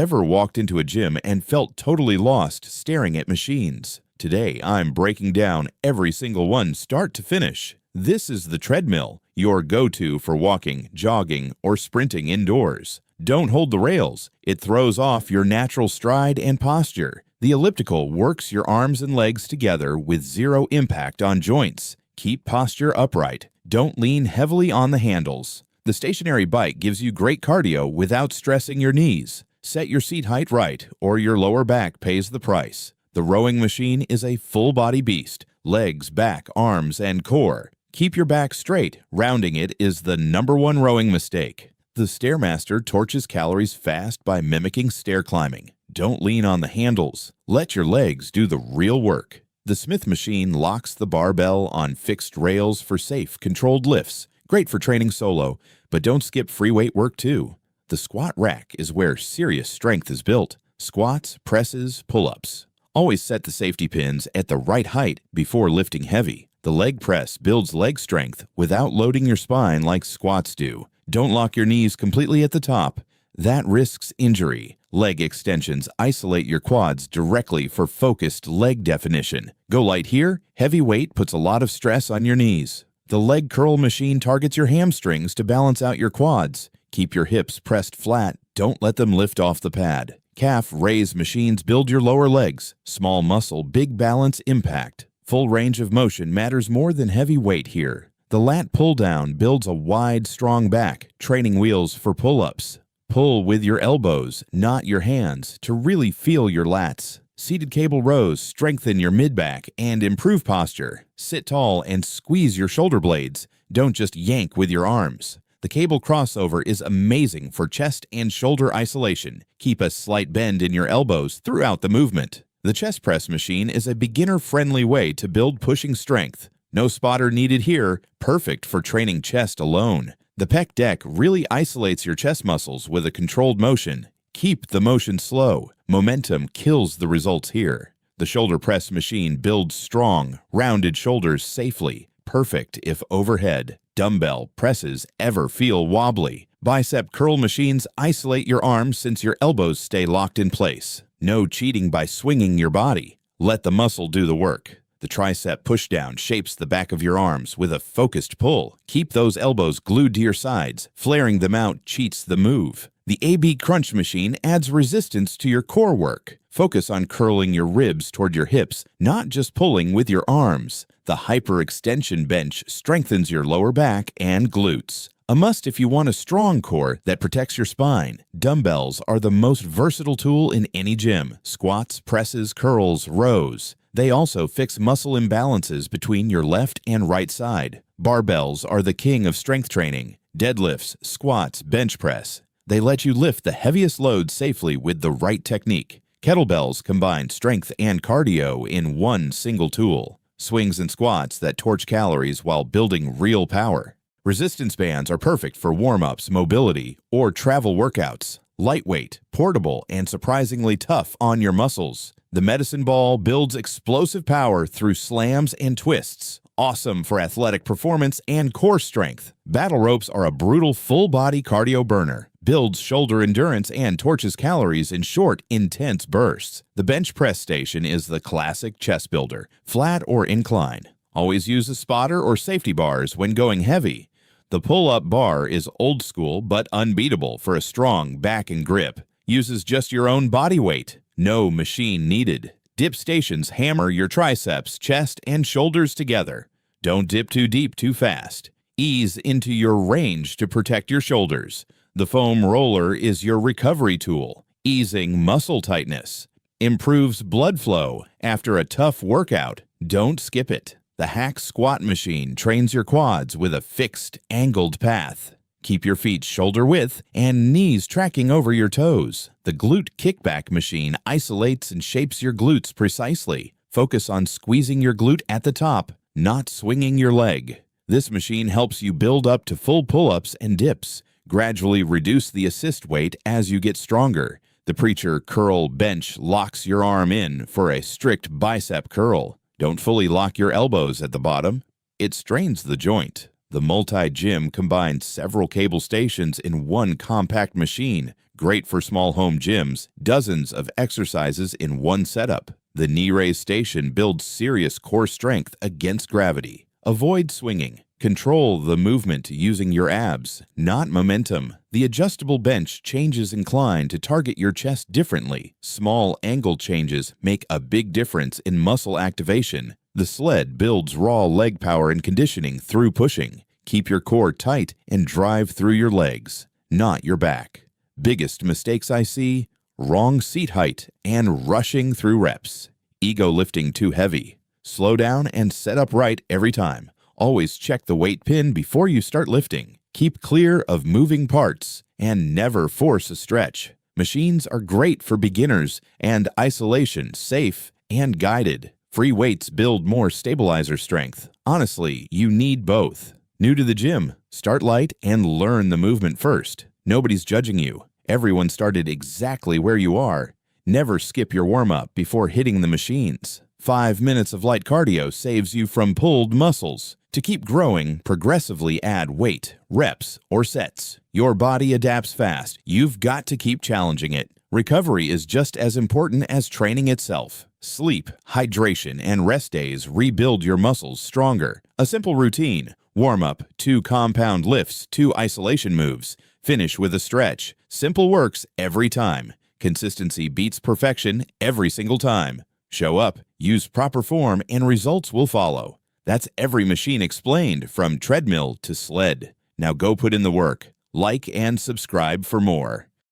Ever walked into a gym and felt totally lost staring at machines? Today, I'm breaking down every single one start to finish. This is the treadmill, your go-to for walking, jogging, or sprinting indoors. Don't hold the rails. It throws off your natural stride and posture. The elliptical works your arms and legs together with zero impact on joints. Keep posture upright. Don't lean heavily on the handles. The stationary bike gives you great cardio without stressing your knees. Set your seat height right, or your lower back pays the price. The rowing machine is a full-body beast. Legs, back, arms, and core. Keep your back straight. Rounding it is the #1 rowing mistake. The Stairmaster torches calories fast by mimicking stair climbing. Don't lean on the handles. Let your legs do the real work. The Smith machine locks the barbell on fixed rails for safe, controlled lifts. Great for training solo, but don't skip free weight work too. The squat rack is where serious strength is built. Squats, presses, pull-ups. Always set the safety pins at the right height before lifting heavy. The leg press builds leg strength without loading your spine like squats do. Don't lock your knees completely at the top. That risks injury. Leg extensions isolate your quads directly for focused leg definition. Go light here. Heavy weight puts a lot of stress on your knees. The leg curl machine targets your hamstrings to balance out your quads. Keep your hips pressed flat. Don't let them lift off the pad. Calf raise machines build your lower legs. Small muscle, big balance impact. Full range of motion matters more than heavy weight here. The lat pull down builds a wide, strong back, training wheels for pull-ups. Pull with your elbows, not your hands, to really feel your lats. Seated cable rows strengthen your mid-back and improve posture. Sit tall and squeeze your shoulder blades. Don't just yank with your arms. The cable crossover is amazing for chest and shoulder isolation. Keep a slight bend in your elbows throughout the movement. The chest press machine is a beginner-friendly way to build pushing strength. No spotter needed here, perfect for training chest alone. The pec deck really isolates your chest muscles with a controlled motion. Keep the motion slow. Momentum kills the results here. The shoulder press machine builds strong, rounded shoulders safely. Perfect if overhead. Dumbbell presses ever feel wobbly. Bicep curl machines isolate your arms since your elbows stay locked in place. No cheating by swinging your body. Let the muscle do the work. The tricep pushdown shapes the back of your arms with a focused pull. Keep those elbows glued to your sides. Flaring them out cheats the move. The AB crunch machine adds resistance to your core work. Focus on curling your ribs toward your hips, not just pulling with your arms. The hyperextension bench strengthens your lower back and glutes. A must if you want a strong core that protects your spine. Dumbbells are the most versatile tool in any gym. Squats, presses, curls, rows. They also fix muscle imbalances between your left and right side. Barbells are the king of strength training. Deadlifts, squats, bench press. They let you lift the heaviest loads safely with the right technique. Kettlebells combine strength and cardio in one single tool. Swings and squats that torch calories while building real power. Resistance bands are perfect for warm-ups, mobility, or travel workouts. Lightweight, portable, and surprisingly tough on your muscles. The medicine ball builds explosive power through slams and twists. Awesome for athletic performance and core strength. Battle ropes are a brutal full-body cardio burner. Builds shoulder endurance and torches calories in short, intense bursts. The bench press station is the classic chest builder, flat or incline. Always use a spotter or safety bars when going heavy. The pull-up bar is old school but unbeatable for a strong back and grip. Uses just your own body weight. No machine needed. Dip stations hammer your triceps, chest, and shoulders together. Don't dip too deep too fast. Ease into your range to protect your shoulders. The foam roller is your recovery tool, easing muscle tightness. Improves blood flow after a tough workout. Don't skip it. The hack squat machine trains your quads with a fixed, angled path. Keep your feet shoulder width and knees tracking over your toes. The glute kickback machine isolates and shapes your glutes precisely. Focus on squeezing your glute at the top, not swinging your leg. This machine helps you build up to full pull-ups and dips. Gradually reduce the assist weight as you get stronger. The Preacher Curl Bench locks your arm in for a strict bicep curl. Don't fully lock your elbows at the bottom. It strains the joint. The multi-gym combines several cable stations in one compact machine. Great for small home gyms, dozens of exercises in one setup. The knee raise station builds serious core strength against gravity. Avoid swinging. Control the movement using your abs, not momentum. The adjustable bench changes incline to target your chest differently. Small angle changes make a big difference in muscle activation. The sled builds raw leg power and conditioning through pushing. Keep your core tight and drive through your legs, not your back. Biggest mistakes I see: wrong seat height and rushing through reps. Ego lifting too heavy. Slow down and set up right every time. Always check the weight pin before you start lifting. Keep clear of moving parts and never force a stretch. Machines are great for beginners and isolation, safe and guided. Free weights build more stabilizer strength. Honestly, you need both. New to the gym? Start light and learn the movement first. Nobody's judging you. Everyone started exactly where you are. Never skip your warm-up before hitting the machines. 5 minutes of light cardio saves you from pulled muscles. To keep growing, progressively add weight, reps, or sets. Your body adapts fast. You've got to keep challenging it. Recovery is just as important as training itself. Sleep, hydration, and rest days rebuild your muscles stronger. A simple routine: warm-up, 2 compound lifts, 2 isolation moves. Finish with a stretch. Simple works every time. Consistency beats perfection every single time. Show up, use proper form, and results will follow. That's every machine explained, from treadmill to sled. Now go put in the work. Like and subscribe for more.